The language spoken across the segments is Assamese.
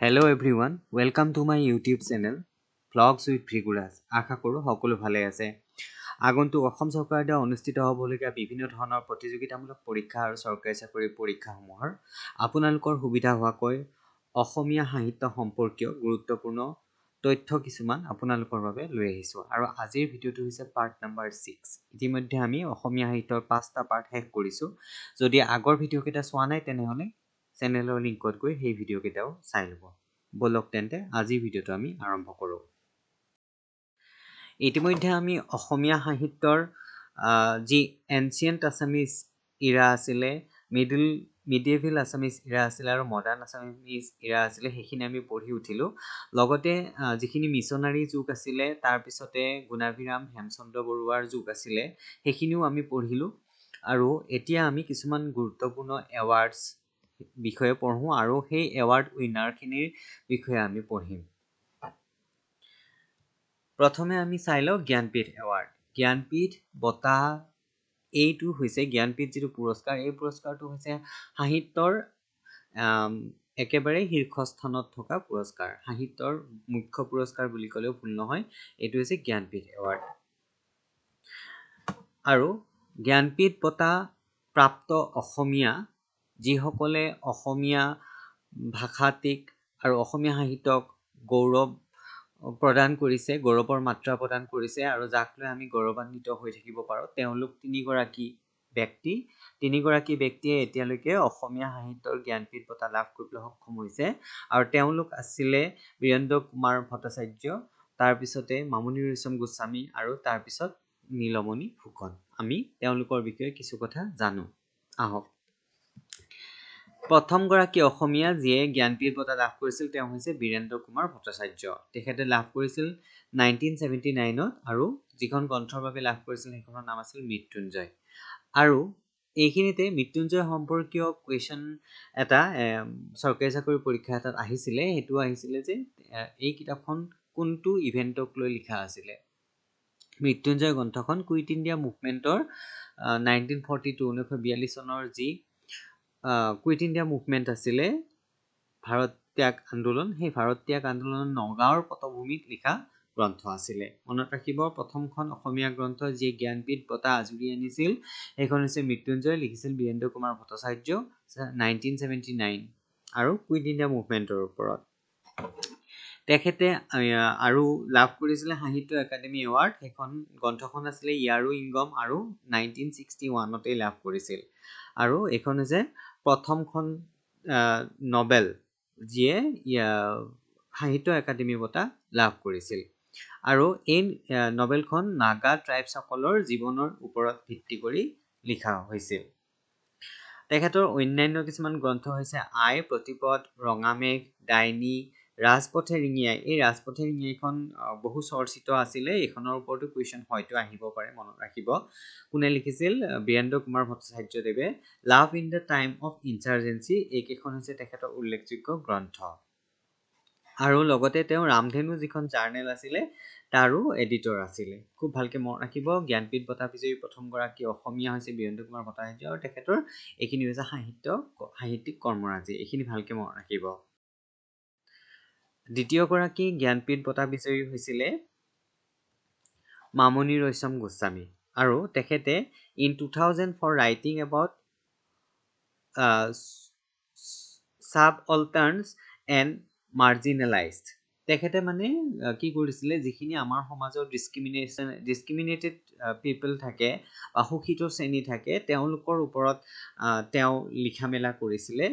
Hello everyone, welcome to my YouTube channel Vlogs with Vriguras. আশা কৰোঁ সকলো ভালে আছে। আগন্তুক অসম চৰকাৰৰ দ্বাৰা অনুষ্ঠিত হ'বলগীয়া বিভিন্ন ধৰণৰ প্ৰতিযোগিতামূলক পৰীক্ষা আৰু চৰকাৰী চাকৰিৰ পৰীক্ষাসমূহৰ আপোনালোকৰ সুবিধা হোৱাকৈ অসমীয়া সাহিত্য সম্পৰ্কীয় গুৰুত্বপূৰ্ণ তথ্য কিছুমান আপোনালোকৰ বাবে লৈ আহিছোঁ। আৰু আজিৰ ভিডিঅ'টো হৈছে পাৰ্ট নম্বৰ 6। ইতিমধ্যে আমি অসমীয়া সাহিত্যৰ 5টা পাৰ্ট শেষ কৰিছোঁ। যদি আগৰ ভিডিঅ'কেইটা চোৱা নাই তেনেহ'লে চেনেলৰ লিংকত গৈ সেই ভিডিঅ'কেইটাও চাই ল'ব। বলক তেন্তে আজিৰ ভিডিঅ'টো আমি আৰম্ভ কৰোঁ। ইতিমধ্যে আমি অসমীয়া সাহিত্যৰ যি এনচিয়েণ্ট আছামিজ ইৰা আছিলে, মিডিয়েভেল আছামিজ ইৰা আছিলে আৰু মডাৰ্ণ আছামিজ ইৰা আছিলে, সেইখিনি আমি পঢ়ি উঠিলোঁ। লগতে যিখিনি মিছনাৰী যুগ আছিলে, তাৰপিছতে গুণাভিৰাম হেমচন্দ্ৰ বৰুৱাৰ যুগ আছিলে, সেইখিনিও আমি পঢ়িলোঁ। আৰু এতিয়া আমি কিছুমান গুৰুত্বপূৰ্ণ এৱাৰ্ডছ বিষয়ে পঢ়োঁ আৰু সেই এৱাৰ্ড উইনাৰখিনিৰ বিষয়ে আমি পঢ়িম। প্ৰথমে আমি চাই লওঁ জ্ঞানপীঠ এৱাৰ্ড। জ্ঞানপীঠ বঁটা এইটো হৈছে জ্ঞানপীঠ যিটো পুৰস্কাৰ, এই পুৰস্কাৰটো হৈছে সাহিত্যৰ একেবাৰে শীৰ্ষস্থানত থকা পুৰস্কাৰ। সাহিত্যৰ মুখ্য পুৰস্কাৰ বুলি ক'লেও ভুল নহয়। এইটো হৈছে জ্ঞানপীঠ এৱাৰ্ড। আৰু জ্ঞানপীঠ বঁটা প্ৰাপ্ত অসমীয়া যিসকলে অসমীয়া ভাষাটিক আৰু অসমীয়া সাহিত্যক গৌৰৱ প্ৰদান কৰিছে, গৌৰৱৰ মাত্ৰা প্ৰদান কৰিছে আৰু যাক লৈ আমি গৌৰৱান্বিত হৈ থাকিব পাৰোঁ, তেওঁলোক তিনিগৰাকী ব্যক্তিয়ে এতিয়ালৈকে অসমীয়া সাহিত্যৰ জ্ঞানপীঠ বঁটা লাভ কৰিবলৈ সক্ষম হৈছে। আৰু তেওঁলোক আছিলে বীৰেন্দ্ৰ কুমাৰ ভট্টাচাৰ্য, তাৰপিছতে মামণি ৰয়ছম গোস্বামী আৰু তাৰপিছত নীলমণি ফুকন। আমি তেওঁলোকৰ বিষয়ে কিছু কথা জানো। আহক, প্ৰথমগৰাকী অসমীয়া যিয়ে জ্ঞানপীঠ বঁটা লাভ কৰিছিল তেওঁ হৈছে বীৰেন্দ্ৰ কুমাৰ ভট্টাচাৰ্য। তেখেতে লাভ কৰিছিল 1979ত আৰু যিখন গ্ৰন্থৰ বাবে লাভ কৰিছিল সেইখনৰ নাম আছিল মৃত্যুঞ্জয়। আৰু এইখিনিতে মৃত্যুঞ্জয় সম্পৰ্কীয় কুৱেশ্যন এটা চৰকাৰী চাকৰি পৰীক্ষা এটাত আহিছিলে। সেইটো আহিছিলে যে এই কিতাপখন কোনটো ইভেণ্টক লৈ লিখা আছিলে। মৃত্যুঞ্জয় গ্ৰন্থখন কুইট ইণ্ডিয়া মুভমেণ্টৰ 1942 চনৰ যি কুইট ইণ্ডিয়া মুভমেণ্ট আছিলে, ভাৰত ত্যাগ আন্দোলন, সেই ভাৰত ত্যাগ আন্দোলন নগাঁৱৰ পটভূমিত লিখা গ্ৰন্থ আছিলে। মনত ৰাখিব, প্ৰথমখন অসমীয়া গ্ৰন্থ যিয়ে জ্ঞানপীঠ বঁটা আজুৰি আনিছিল সেইখন হৈছে মৃত্যুঞ্জয়, লিখিছিল বীৰেন্দ্ৰ কুমাৰ ভট্টাচাৰ্য 1979 আৰু কুইট ইণ্ডিয়া মুভমেণ্টৰ ওপৰত। তেখেতে আৰু লাভ কৰিছিলে সাহিত্য একাডেমী এৱাৰ্ড। সেইখন গ্ৰন্থখন আছিলে ইয়াৰো ইংগম আৰু 1961তেই লাভ কৰিছিল। আৰু এইখন হৈছে প্ৰথমখন নবেল যিয়ে সাহিত্য একাডেমী বঁটা লাভ কৰিছিল। আৰু এই নবেলখন নাগা ট্ৰাইবসকলৰ জীৱনৰ ওপৰত ভিত্তি কৰি লিখা হৈছিল। তেখেতৰ অন্যান্য কিছুমান গ্ৰন্থ হৈছে আই, প্ৰতিপদ, ৰঙামেঘ, ডাইনী, ৰাজপথে ৰিঙিয়াই। এই ৰাজপথে ৰিঙিয়াইখন বহু চৰ্চিত আছিলে। এইখনৰ ওপৰতো কুৱেশ্যন হয়তো আহিব পাৰে, মনত ৰাখিব। কোনে লিখিছিল? বীৰেন্দ্ৰ কুমাৰ ভট্টাচাৰ্যদেৱে। Love in the time of insurgency, এইকেইখন হৈছে তেখেতৰ উল্লেখযোগ্য গ্ৰন্থ। আৰু লগতে তেওঁ ৰামধেনু যিখন জাৰ্নেল আছিলে তাৰো এডিটৰ আছিলে। খুব ভালকৈ মনত ৰাখিব, জ্ঞানপীঠ বঁটা বিজয়ী প্ৰথমগৰাকী অসমীয়া হৈছে বীৰেন্দ্ৰ কুমাৰ ভট্টাচাৰ্য আৰু তেখেতৰ এইখিনি হৈছে সাহিত্যিক কৰ্মৰাজি। এইখিনি ভালকৈ মনত ৰাখিব। দ্বিতীয়গৰাকী জ্ঞানপীঠ বঁটা বিজয়ী হৈছিলে মামণি ৰয়ছম গোস্বামী। আৰু তেখেতে in 2000 for writing about subalterns and marginalised. তেখেতে মানে কি কৰিছিলে, যিখিনি আমাৰ সমাজৰ ডিছক্ৰিমিনেটেড পিপল থাকে বা শোষিত শ্ৰেণী থাকে, তেওঁলোকৰ ওপৰত তেওঁ লিখা মেলা কৰিছিলে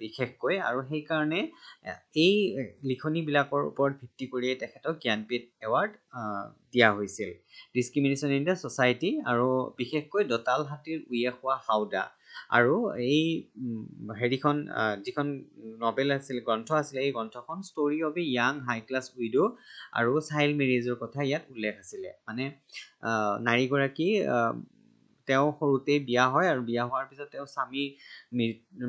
বিশেষকৈ। আৰু সেইকাৰণে এই লিখনিবিলাকৰ ওপৰত ভিত্তি কৰিয়ে তেখেতক জ্ঞানপীঠ এৱাৰ্ড দিয়া হৈছিল। ডিছক্ৰিমিনেশ্যন ইন দ্য ছ'চাইটি আৰু বিশেষকৈ দঁতাল হাতীৰ উঁয়ে খোৱা হাওদা। আৰু এই যিখন নবেল আছিল, গ্ৰন্থ আছিলে, এই গ্ৰন্থখন story of a young high class widow আৰু চাইল্ড মেৰেজৰ কথা ইয়াত উল্লেখ আছিলে। মানে নাৰীগৰাকী তেওঁ সৰুতেই বিয়া হয় আৰু বিয়া হোৱাৰ পিছত তেওঁ স্বামী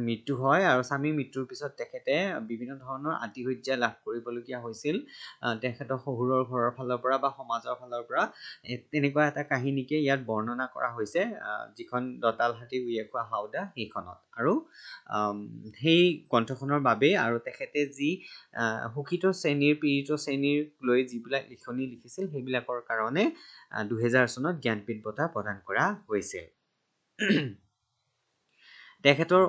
মৃত্যু হয় আৰু স্বামীৰ মৃত্যুৰ পিছত তেখেতে বিভিন্ন ধৰণৰ আতিশয্যা লাভ কৰিবলগীয়া হৈছিল তেখেতৰ শহুৰৰ ঘৰৰ ফালৰ পৰা বা সমাজৰ ফালৰ পৰা। তেনেকুৱা এটা কাহিনীকে ইয়াত বৰ্ণনা কৰা হৈছে যিখন দঁতাল হাতীৰ উঁয়ে খোৱা হাওদা সেইখনত। আৰু সেই গ্ৰন্থখনৰ বাবে আৰু তেখেতে যি শোষিত শ্ৰেণীৰ পীড়িত শ্ৰেণীৰ লৈ যিবিলাক লিখনি লিখিছিল সেইবিলাকৰ কাৰণে 2000 চনত জ্ঞানপীঠ বঁটা প্ৰদান কৰা হৈছিল তেখেতৰ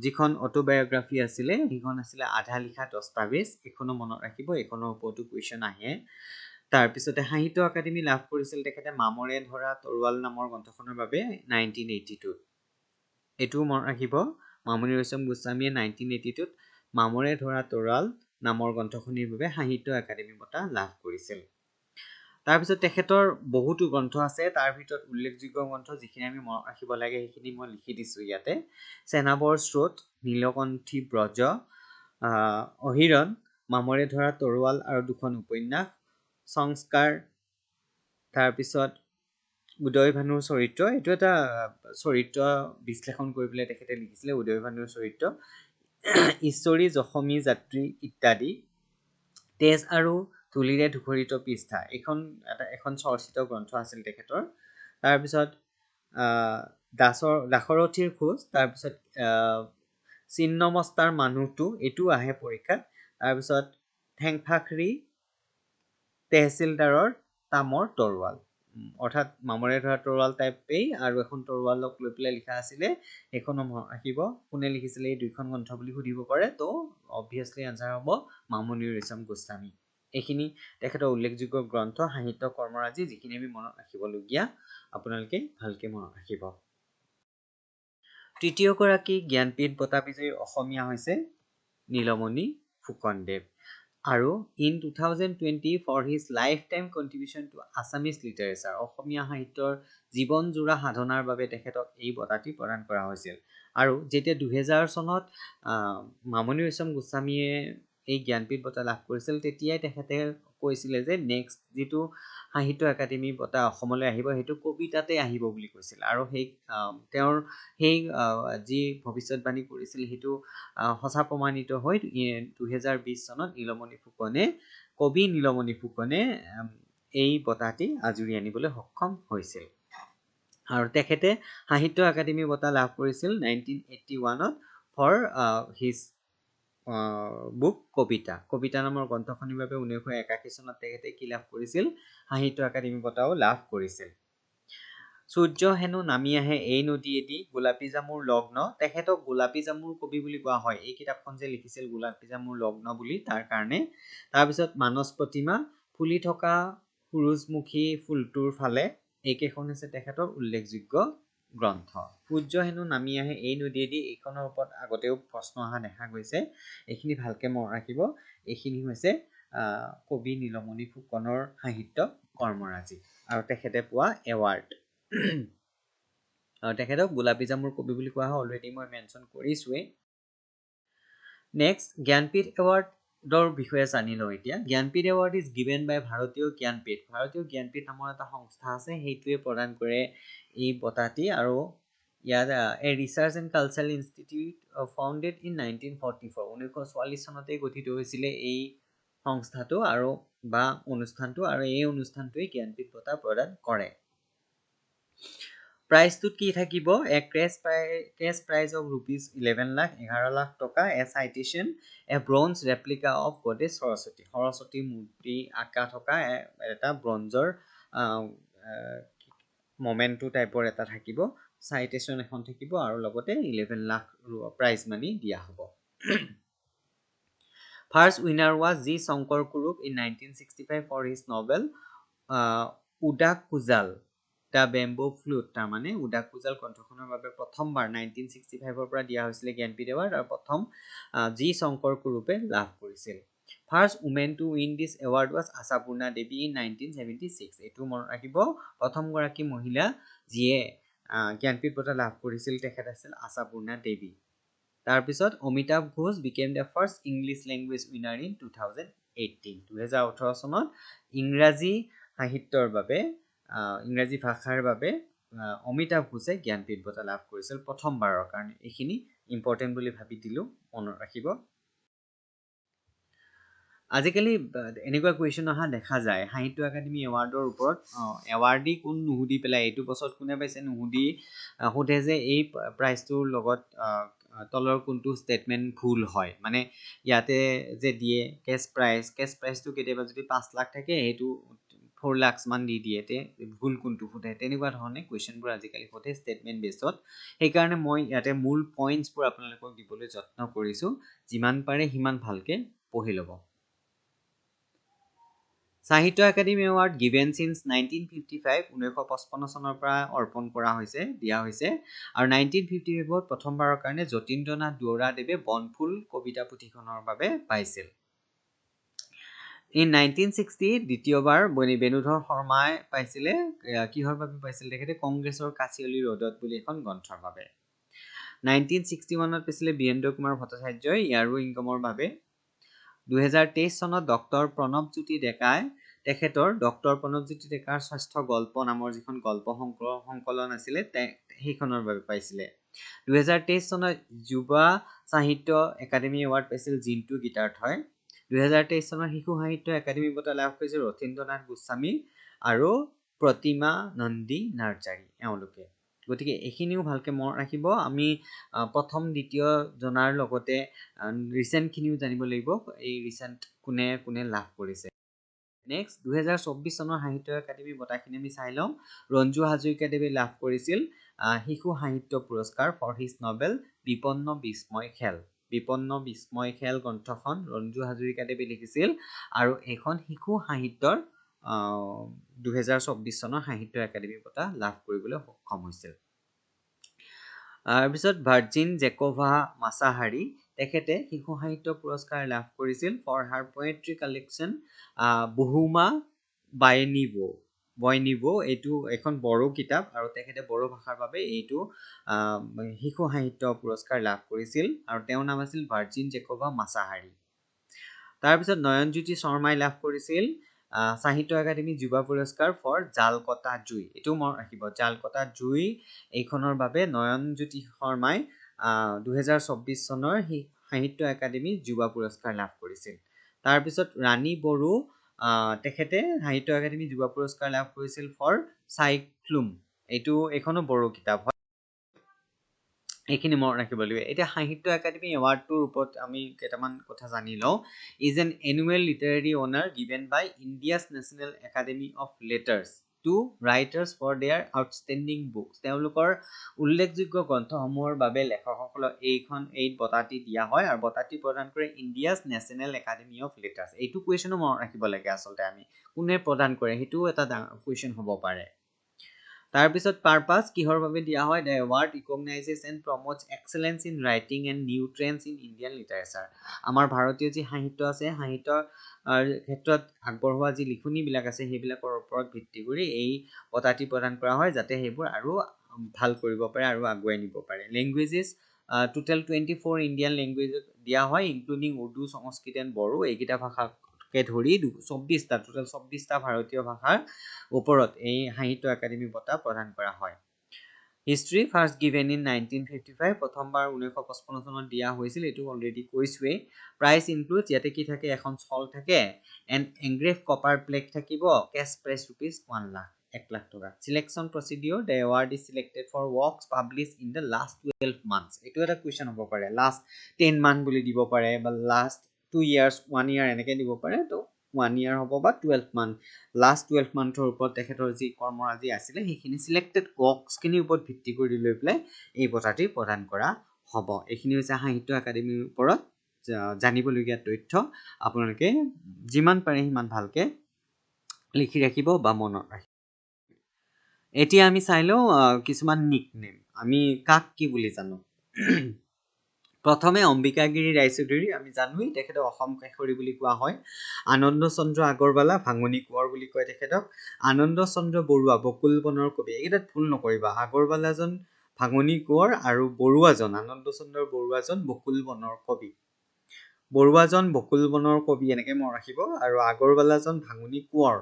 যিখন অটোবায়োগ্ৰাফি আছিলে সেইখন আছিলে আধা লিখা দস্তাবেজ এখনো মনত ৰাখিব এখনৰ ওপৰতো কুৱেশ্যন আহে তাৰপিছতে সাহিত্য একাডেমী লাভ কৰিছিল তেখেতে মামৰে ধৰা তৰোৱাল নামৰ গ্ৰন্থখনৰ বাবে 1982 এইটোও মনত ৰাখিব মামণি ৰয়ছম গোস্বামীয়ে 1982ত মামৰে ধৰা তৰোৱাল নামৰ গ্ৰন্থখনিৰ বাবে সাহিত্য একাডেমী বঁটা লাভ কৰিছিল তাৰপিছত তেখেতৰ বহুতো গ্ৰন্থ আছে তাৰ ভিতৰত উল্লেখযোগ্য গ্ৰন্থ যিখিনি আমি মনত ৰাখিব লাগে সেইখিনি মই লিখি দিছোঁ ইয়াতে চেনাবৰ স্ৰোত নীলকণ্ঠী ব্ৰজ অহিৰণ মামৰে ধৰা তৰোৱাল আৰু দুখন উপন্যাস সংস্কাৰ তাৰপিছত উদয় ভানুৰ চৰিত্ৰ এইটো এটা চৰিত্ৰ বিশ্লেষণ কৰি পেলাই তেখেতে লিখিছিলে উদয় ভানুৰ চৰিত্ৰ ঈশ্বৰী জখমী যাত্ৰী ইত্যাদি তেজ আৰু তুলিৰে ধুখৰিত পৃষ্ঠা এখন চৰ্চিত গ্ৰন্থ আছিল তেখেতৰ তাৰপিছত দাসৰথীৰ খোজ তাৰপিছত চিন্নমস্তাৰ মানুহটো এইটো আহে পৰীক্ষাত তাৰপিছত ঠেংফাখৰি তেহচিলদাৰৰ তামৰ তৰোৱাল অৰ্থাৎ মামৰে ধৰা তৰোৱাল টাইপেই আৰু এখন তৰোৱালক লৈ পেলাই লিখা আছিলে সেইখনো ৰাখিব কোনে লিখিছিলে এই দুইখন গ্ৰন্থ বুলি সুধিব পাৰে তো অবভিয়াছলি আনচাৰ হ'ব মামণি ৰয়ছম গোস্বামী এইখিনি তেখেতৰ উল্লেখযোগ্য গ্ৰন্থ সাহিত্য কৰ্মৰাজি যিখিনি আমি মনত ৰাখিবলগীয়া আপোনালোকে ভালকৈ মনত ৰাখিব তৃতীয়গৰাকী জ্ঞানপীঠ বঁটা বিজয়ী অসমীয়া হৈছে নীলমণি ফুকনদেৱ আৰু in 2020 for his lifetime contribution to Assamese literature অসমীয়া সাহিত্যৰ জীৱনজোৰা সাধনাৰ বাবে তেখেতক এই বঁটাটি প্ৰদান কৰা হৈছিল আৰু যেতিয়া 2000 চনত মামণি ৰয়ছম গোস্বামীয়ে এই জ্ঞানপীঠ বঁটা লাভ কৰিছিল তেতিয়াই তেখেতে কৈছিলে যে নেক্সট যিটো সাহিত্য একাডেমী বঁটা অসমলৈ আহিব সেইটো কবিতাতে আহিব বুলি কৈছিল আৰু সেই তেওঁৰ সেই যি ভৱিষ্যতবাণী কৰিছিল সেইটো সঁচা প্ৰমাণিত হৈ 2020 চনত কবি নীলমণি ফুকনে এই বঁটাটি আজুৰি আনিবলৈ সক্ষম হৈছিল আৰু তেখেতে সাহিত্য একাডেমী বঁটা লাভ কৰিছিল 1981ত ফৰ হিজ বুক কবিতা নামৰ গ্ৰন্থখনিৰ বাবে 1981 চনত তেখেতে কি লাভ কৰিছিল সাহিত্য একাডেমী বঁটাও লাভ কৰিছিল সূৰ্য হেনো নামি আহে এই নদীয়েদি গোলাপী জামুৰ লগ্ন তেখেতক গোলাপী জামুৰ কবি বুলি কোৱা হয় এই কিতাপখন যে লিখিছিল গোলাপী জামুৰ লগ্ন বুলি তাৰ কাৰণে তাৰপিছত মানস প্ৰতিমা ফুলি থকা সুৰুজমুখী ফুলটোৰ ফালে এইকেইখন হৈছে তেখেতৰ উল্লেখযোগ্য গ্ৰন্থ সূৰ্য হেনো নামি আহে এই নদীয়েদি এইখনৰ ওপৰত আগতেও প্ৰশ্ন অহা দেখা গৈছে এইখিনি ভালকৈ মনত ৰাখিব এইখিনি হৈছে কবি নীলমণি ফুকনৰ সাহিত্য কৰ্মৰাজি আৰু তেখেতে পোৱা এৱাৰ্ড আৰু তেখেতক গোলাপী জামুৰ কবি বুলি কোৱা হয় অলৰেডি মই মেনশ্যন কৰিছোৱেই নেক্সট জ্ঞানপীঠ এৱাৰ্ডৰ বিষয়ে জানি লওঁ এতিয়া জ্ঞানপীঠ এৱাৰ্ড ইজ গিভেন বাই ভাৰতীয় জ্ঞানপীঠ নামৰ এটা সংস্থা আছে সেইটোৱে প্ৰদান কৰে এই বঁটাটি আৰু ইয়াত a research and cultural institute founded in 1944 চনতে গঠিত হৈছিলে এই সংস্থাটো আৰু বা অনুষ্ঠানটো আৰু এই অনুষ্ঠানটোৱে জ্ঞানপীঠ বঁটা প্ৰদান কৰে প্ৰাইজটোত কি থাকিব a cash prize of ₹11 lakh 11 lakh টকা a citation a bronze replica of goddess Saraswati মূৰ্তি আঁকা থকা এটা ব্ৰঞ্জৰ মমেণ্টো টাইপৰ এটা থাকিব চাইটেশ্যন এখন থাকিব আৰু লগতে 11 লাখ প্ৰাইজ মানি দিয়া হ'ব first winner was G Sankar Kurup in 1965 for his novel Odakkuzhal the bamboo flute তাৰমানে উদাকুজাল গ্ৰন্থখনৰ বাবে প্ৰথমবাৰ 1965ৰ পৰা দিয়া হৈছিলে জ্ঞানপীঠ এৱাৰ্ড আৰু প্ৰথম জি শংকৰ কুৰুপে লাভ কৰিছিল first women to win this award was Ashapurna Devi in 1976 এইটো মনত ৰাখিব প্ৰথমগৰাকী মহিলা যিয়ে জ্ঞানপীঠ বঁটা লাভ কৰিছিল তেখেত আছিল আশাপূৰ্ণা দেৱী তাৰপিছত Amitabh Ghosh became the first English language winner in 2018 চনত ইংৰাজী সাহিত্যৰ বাবে ইংৰাজী ভাষাৰ বাবে অমিতাভ ঘোষে জ্ঞানপীঠ বঁটা লাভ কৰিছিল প্ৰথমবাৰৰ কাৰণে এইখিনি ইম্পৰ্টেণ্ট বুলি ভাবি দিলোঁ মনত ৰাখিব আজিকালি এনেকুৱা কুৱেশ্যন অহা দেখা যায় সাহিত্য একাডেমি এৱাৰ্ডৰ ওপৰত এৱাৰ্ডি কোন নুসুধি পেলাই এইটো বছৰত কোনে পাইছে নুসুধি সোধে যে এই প্ৰাইজটোৰ লগত তলৰ কোনটো ষ্টেটমেণ্ট ভুল হয় মানে ইয়াতে যে দিয়ে কেছ প্ৰাইজটো কেতিয়াবা যদি 5 লাখ থাকে সেইটো 4 লাখ মান দি দিয়ে তে ভুল কোনটো সোধে তেনেকুৱা ধৰণে কুৱেশ্যনবোৰ আজিকালি সোধে ষ্টেটমেণ্ট বেছত সেইকাৰণে মই ইয়াতে মূল পইণ্টছবোৰ আপোনালোকক দিবলৈ যত্ন কৰিছোঁ যিমান পাৰে সিমান ভালকে পঢ়ি ল'ব সাহিত্য একাডেমি এৱাৰ্ড গিভেন সিন্স 1955 1955 চনৰ পৰা অৰ্পণ কৰা হৈছে দিয়া হৈছে আৰু 1955ত প্ৰথমবাৰৰ কাৰণে যতীন্দ্ৰনাথ দুৱৰাদেৱে বনফুল কবিতা পুথিখনৰ বাবে পাইছিল ইন 1960 দ্বিতীয়বাৰ বেণুধৰ শৰ্মাই পাইছিলে কিহৰ বাবে পাইছিল তেখেতে কংগ্ৰেছৰ কাচিয়লি ৰোডত বুলি এখন গ্ৰন্থৰ বাবে 1961ত পাইছিলে বীৰেন্দ্ৰ কুমাৰ ভট্টাচাৰ্যই ইয়াৰো ইনকমৰ বাবে 2023 চনত ডক্টৰ প্ৰণৱজ্যোতি ডেকাই তেখেতৰ ডক্টৰ প্ৰণৱজ্যোতি ডেকাৰ ষষ্ঠ গল্প নামৰ যিখন গল্প সংকলন আছিলে সেইখনৰ বাবে পাইছিলে 2023 চনত যুৱা সাহিত্য একাডেমি এৱাৰ্ড পাইছিল জিন্তু গীতাৰ্থই 2023 চনৰ শিশু সাহিত্য একাডেমি বঁটা লাভ কৰিছিল ৰথীন্দ্ৰনাথ গোস্বামী আৰু প্ৰতিমা নন্দী নাৰ্জাৰী এওঁলোকে গতিকে এইখিনিও ভালকে মনত ৰাখিব আমি প্ৰথম দ্বিতীয় জনাৰ লগতে ৰিসেন্টখিনিও জানিব লাগিব এই ৰিসেন্ট কোনে লাভ কৰিছে নেক্সট 2024 চনৰ সাহিত্য একাডেমি বঁটাখিনি আমি চাই লওঁ ৰঞ্জু হাজৰিকাদেৱে লাভ কৰিছিল শিশু সাহিত্য পুৰস্কাৰ ফৰ হিজ নভেল বিপন্ন বিস্ময় খেল গ্ৰন্থখন ৰঞ্জু হাজৰিকাদেৱে লিখিছিল আৰু এইখন শিশু সাহিত্যৰ 2024 চনৰ সাহিত্য একাডেমি বঁটা লাভ কৰিবলৈ সক্ষম হৈছিল তাৰপিছত ভাৰ্জিন জেকোভা মাছাহাৰী তেখেতে শিশু সাহিত্য পুৰস্কাৰ লাভ কৰিছিল ফৰ হাৰ পোয়েট্ৰি কালেকশ্যন বহুমা বয়নিভো এইটো এখন বড়ো কিতাপ আৰু তেখেতে বড়ো ভাষাৰ বাবে এইটো শিশু সাহিত্য পুৰস্কাৰ লাভ কৰিছিল আৰু তেওঁৰ নাম আছিল ভাৰ্জিন জেকোভা মাছাহাৰী তাৰপিছত নয়নজ্যোতি শৰ্মাই লাভ কৰিছিল সাহিত্য একাডেমি যুৱা পুৰস্কাৰ ফৰ জালকটা জুই এইটো মনত ৰাখিব জালকটা জুই এইখনৰ বাবে নয়নজ্যোতি শৰ্মাই 2024 চনৰ সাহিত্য একাডেমি যুৱা পুৰস্কাৰ লাভ কৰিছিল তাৰপিছত ৰাণী বড়ো তেখেতে সাহিত্য একাডেমি যুৱা পুৰস্কাৰ লাভ কৰিছিল ফৰ চাইক্লুম এইখনো বড়ো কিতাপ হয় এইখিনি মনত ৰাখিব লাগিব এতিয়া সাহিত্য একাডেমি এৱাৰ্ডটোৰ ওপৰত আমি কেইটামান কথা জানি লওঁ is an annual literary honour given by India's National Academy of Letters to writers for their outstanding books তেওঁলোকৰ উল্লেখযোগ্য গ্ৰন্থসমূহৰ বাবে লেখকসকলক এই বঁটাটি দিয়া হয় আৰু বঁটাটি প্ৰদান কৰে India's National Academy of Letters এইটো কুৱেশ্যনো মনত ৰাখিব লাগে আচলতে আমি কোনে প্ৰদান কৰে সেইটোও এটা কুৱেশ্যন হ'ব পাৰে তাৰপিছত পাৰপাছ কিহৰ বাবে দিয়া হয় the award recognises and promotes excellence in writing and new trends in Indian literature আমাৰ ভাৰতীয় যি সাহিত্য আছে সাহিত্যৰ ক্ষেত্ৰত আগবঢ়োৱা যি লিখনিবিলাক আছে সেইবিলাকৰ ওপৰত ভিত্তি কৰি এই বঁটাটি প্ৰদান কৰা হয় যাতে সেইবোৰ আৰু ভাল কৰিব পাৰে আৰু আগুৱাই নিব পাৰে লেংগুৱেজেছ টোটেল 24 ইণ্ডিয়ান লেংগুৱেজত দিয়া হয় ইনক্লুডিং উৰ্দু সংস্কৃত এণ্ড বড়ো এইকেইটা ভাষাকে ধৰি 24টা ভাৰতীয় ভাষাৰ ওপৰত এই সাহিত্য একাডেমি বঁটা প্ৰদান কৰা হয় হিষ্ট্ৰী ফাৰ্ষ্ট গিভেন ইন 1955 প্ৰথমবাৰ 1955 চনত দিয়া হৈছিল এইটো অলৰেডি কৈছোৱেই প্ৰাইচ ইনক্লুড ইয়াতে কি থাকে এখন স্থল থাকে এণ্ড এংগ্ৰেভ কপাৰ প্লেট থাকিব কেছ প্ৰাইচ ₹1 লাখ টকা selection procedure the award is selected for works publish in the last 12 months এইটো এটা কুৱেশ্যন হ'ব পাৰে লাষ্ট 10 মান্থ বুলি দিব পাৰে বা লাষ্ট 2 ইয়াৰ্ছ 1 ইয়াৰ এনেকৈ দিব পাৰে তো 1 ইয়াৰ হ'ব বা 12 মান্থ লাষ্ট 12 মান্থৰ ওপৰত তেখেতৰ যি কৰ্মৰাজি আছিলে সেইখিনি সিলেক্টেড ৱৰ্কছখিনিৰ ওপৰত ভিত্তি কৰি লৈ পেলাই এই বঁটাটি প্ৰদান কৰা হ'ব এইখিনি হৈছে সাহিত্য একাডেমিৰ ওপৰত জানিবলগীয়া তথ্য আপোনালোকে যিমান পাৰে সিমান ভালকে লিখি ৰাখিব বা মনত ৰাখিব এতিয়া আমি চাই লওঁ কিছুমান নিকনেম আমি কাক কি বুলি জানো প্ৰথমে অম্বিকাগিৰি ৰায়চৌধুৰী আমি জানোৱেই তেখেতক অসম কেশৰী বুলি কোৱা হয় আনন্দ চন্দ্ৰ আগৰৱালা ভাঙনি কোঁৱৰ বুলি কয় তেখেতক আনন্দ চন্দ্ৰ বৰুৱা বকুল বনৰ কবি এইকেইটাত ভুল নকৰিবা আগৰৱালাজন ভাঙনি কোঁৱৰ আৰু বৰুৱাজন আনন্দ চন্দ্ৰ বৰুৱাজন বকুল বনৰ কবি বৰুৱাজন বকুল বনৰ কবি এনেকৈ মনত ৰাখিব আৰু আগৰৱালাজন ভাঙনি কোঁৱৰ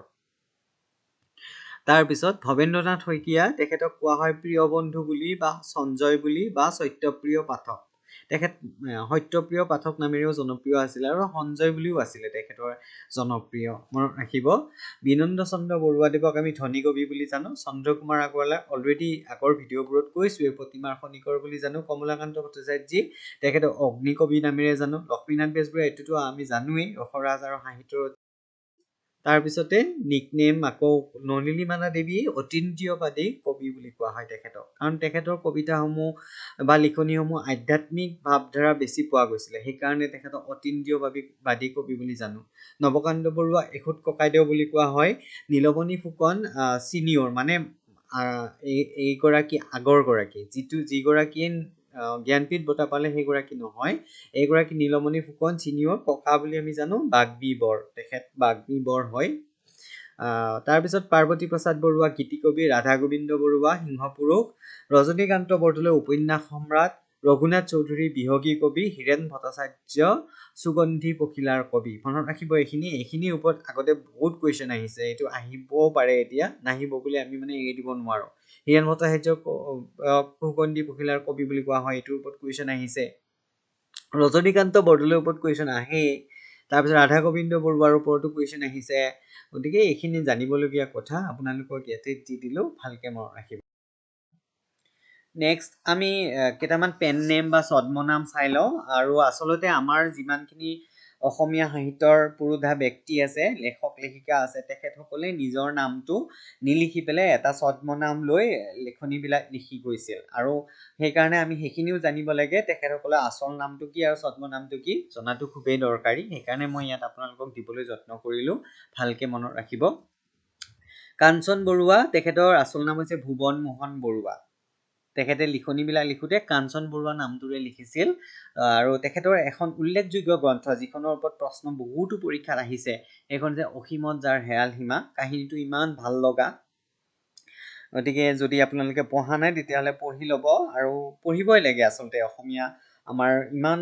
তাৰপিছত ভৱেন্দ্ৰনাথ শইকীয়া তেখেতক কোৱা হয় প্ৰিয় বন্ধু বুলি বা সঞ্জয় বুলি বা সত্যপ্ৰিয় পাঠক তেখেত সত্যপ্ৰিয় পাঠক নামেৰেও জনপ্ৰিয় আছিলে আৰু সঞ্জয় বুলিও আছিলে তেখেতৰ জনপ্ৰিয়। মনত ৰাখিব। বিনন্দ চন্দ্ৰ বৰুৱাদেৱক আমি ধনী কবি বুলি জানো। চন্দ্ৰকুমাৰ আগৰৱালা অলৰেডি আগৰ ভিডিঅ'বোৰত কৈছোৱে, প্ৰতিমাৰ খনিকৰ বুলি জানো। কমলাকান্ত ভট্টাচাৰ্যী তেখেতক অগ্নিকবি নামেৰে জানো। লক্ষ্মীনাথ বেজবৰুৱা এইটোতো আমি জানোৱেই, ৰসৰাজ আৰু সাহিত্যৰ। তাৰপিছতে নিকনেম আকৌ নলিনীবালা দেৱী অতীন্দ্ৰিয়বাদী কবি বুলি কোৱা হয় তেখেতক, কাৰণ তেখেতৰ কবিতাসমূহ বা লিখনিসমূহ আধ্যাত্মিক ভাৱধাৰা বেছি পোৱা গৈছিলে, সেইকাৰণে তেখেতক অতীন্দ্ৰিয়বাদী কবি বুলি জানো। নৱকান্ত বৰুৱা এখুত ককাইদেউ বুলি কোৱা হয়। নীলমণি ফুকন চিনিয়ৰ, মানে এইগৰাকী আগৰ গৰাকী, যিগৰাকীয়ে জ্ঞানপীঠ বঁটা পালে সেইগৰাকী নহয়, এইগৰাকী নীলমণি ফুকন চিনিয়ৰ। ককা বুলি আমি জানো বাগ্মী বৰ, তেখেত বাগ্মী বৰ হয়। তাৰপিছত পাৰ্বতী প্ৰসাদ বৰুৱা গীতিকবি, ৰাধা গোবিন্দ বৰুৱা সিংহপুৰুষ, ৰজনীকান্ত বৰদলৈ উপন্যাস সম্ৰাট, ৰঘুনাথ চৌধুৰী বিহগী কবি, হীৰেন ভট্টাচাৰ্য সুগন্ধি পখিলাৰ কবি। মনত ৰাখিব এইখিনিৰ ওপৰত আগতে বহুত কুৱেশ্যন আহিছে, এইটো আহিবও পাৰে, এতিয়া নাহিব বুলি আমি মানে এৰি দিব নোৱাৰো। হীৰেন ভট্টাচাৰ্য সুগন্ধি পখিলাৰ কবি বুলি কোৱা হয়, এইটোৰ ওপৰত কুৱেশ্যন আহিছে। ৰজনীকান্ত বৰদলৈৰ ওপৰত কুৱেশ্যন আহেই। তাৰপিছত ৰাধা গোবিন্দ বৰুৱাৰ ওপৰতো কুৱেশ্যন আহিছে। গতিকে এইখিনি জানিবলগীয়া কথা, আপোনালোকক ইয়াতে দি দিলো, ভালকে মনত ৰাখিব। নেক্সট আমি কেইটামান পেন নেম বা ছদ্মনাম চাই লওঁ। আৰু আচলতে আমাৰ যিমানখিনি অসমীয়া সাহিত্যৰ পুৰোধা ব্যক্তি আছে, লেখক লেখিকা আছে, তেখেতসকলে নিজৰ নামটো নিলিখি পেলাই এটা ছদ্মনাম লৈ লিখনিবিলাক লিখি গৈছিল, আৰু সেইকাৰণে আমি সেইখিনিও জানিব লাগে, তেখেতসকলৰ আচল নামটো কি আৰু ছদ্মনামটো কি জনাটো খুবেই দৰকাৰী। সেইকাৰণে মই ইয়াত আপোনালোকক দিবলৈ যত্ন কৰিলোঁ, ভালকে মনত ৰাখিব। কাঞ্চন বৰুৱা, তেখেতৰ আচল নাম হৈছে ভুৱন মোহন বৰুৱা। তেখেতে লিখনিবিলাক লিখোঁতে কাঞ্চন বৰুৱা নামটোৰে লিখিছিল। আৰু তেখেতৰ এখন উল্লেখযোগ্য গ্ৰন্থ, যিখনৰ ওপৰত প্ৰশ্ন বহুতো পৰীক্ষাত আহিছে, সেইখন যে অসীমত যাৰ হেৰাল সীমা। কাহিনীটো ইমান ভাল লগা, গতিকে যদি আপোনালোকে পঢ়া নাই তেতিয়াহ'লে পঢ়ি ল'ব, আৰু পঢ়িবই লাগে আচলতে। অসমীয়া আমাৰ ইমান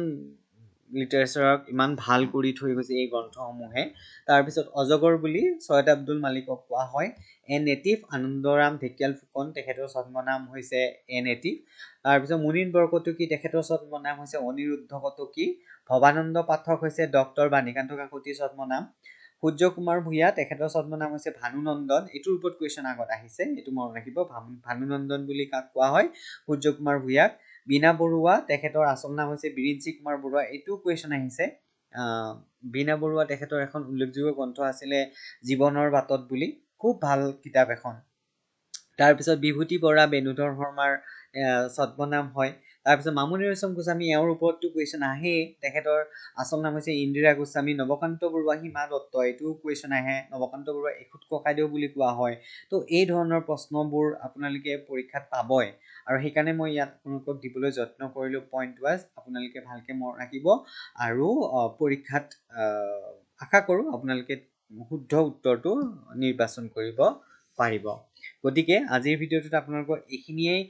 লিটাৰেচাৰক ইমান ভাল কৰি থৈ গৈছে এই গ্ৰন্থসমূহে। তাৰপিছত অজগৰ বুলি ছৈয়দ আব্দুল মালিকক কোৱা হয়। এ নেটিভ আনন্দৰাম ঢেকিয়াল ফুকন, তেখেতৰ ছদ্মনাম হৈছে এ নেটিভ। তাৰপিছত মুনীন বৰকটকী, তেখেতৰ ছদ্মনাম হৈছে অনিৰুদ্ধ কটকী। ভৱানন্দ পাঠক হৈছে ডক্টৰ বাণীকান্ত কাকতিৰ ছদ্মনাম। সূৰ্য কুমাৰ ভূঞা, তেখেতৰ ছদ্মনাম হৈছে ভানুনন্দন। এইটোৰ ওপৰত কুৱেশ্যন আগত আহিছে, এইটো মনত ৰাখিব, ভানুনন্দন বুলি কাক কোৱা হয়? সূৰ্য কুমাৰ ভূঞাক। বীণা বৰুৱা, তেখেতৰ আচল নাম হৈছে বিৰিঞ্চি কুমাৰ বৰুৱা। এইটো কুৱেশ্যন আহিছে। বীণা বৰুৱা তেখেতৰ এখন উল্লেখযোগ্য গ্ৰন্থ আছিলে জীৱনৰ বাটত বুলি, খুব ভাল কিতাপ এখন। তাৰপিছত বিভূতি বৰা বেণুধৰ শৰ্মাৰ ছদ্মনাম হয়। তাৰপিছত মামণি ৰয়ছম গোস্বামী, এওঁৰ ওপৰতো কুৱেশ্যন আহেই, তেখেতৰ আচল নাম হৈছে ইন্দিৰা গোস্বামী। নৱকান্ত বৰুৱা সীমা দত্ত, এইটো কুৱেশ্যন আহে। নৱকান্ত বৰুৱা এখুত ককাইদেউ বুলি কোৱা হয়। তো এই ধৰণৰ প্ৰশ্নবোৰ আপোনালোকে পৰীক্ষাত পাবই, আৰু সেইকাৰণে মই ইয়াত আপোনালোকক দিবলৈ যত্ন কৰিলোঁ পইণ্ট ৱাইজ। আপোনালোকে ভালকৈ মনত ৰাখিব, আৰু পৰীক্ষাত আশা কৰোঁ আপোনালোকে শুদ্ধ উত্তৰটো নিৰ্বাচন কৰিব পাৰিব। গতিকে আজিৰ ভিডিঅ'টোত আপোনালোকক এইখিনিয়েই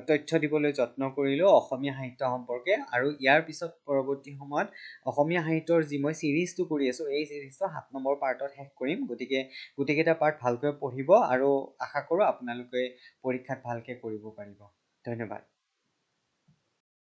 তথ্য দিবলৈ যত্ন কৰিলোঁ অসমীয়া সাহিত্য সম্পৰ্কে। আৰু ইয়াৰ পিছত পৰৱৰ্তী সময়ত অসমীয়া সাহিত্যৰ যি মই ছিৰিজটো কৰি আছোঁ, এই ছিৰিজটো 7 নম্বৰ পাৰ্টত শেষ কৰিম। গতিকে গোটেইকেইটা পাৰ্ট ভালকৈ পঢ়িব, আৰু আশা কৰোঁ আপোনালোকে পৰীক্ষাত ভালকৈ কৰিব পাৰিব। ধন্যবাদ।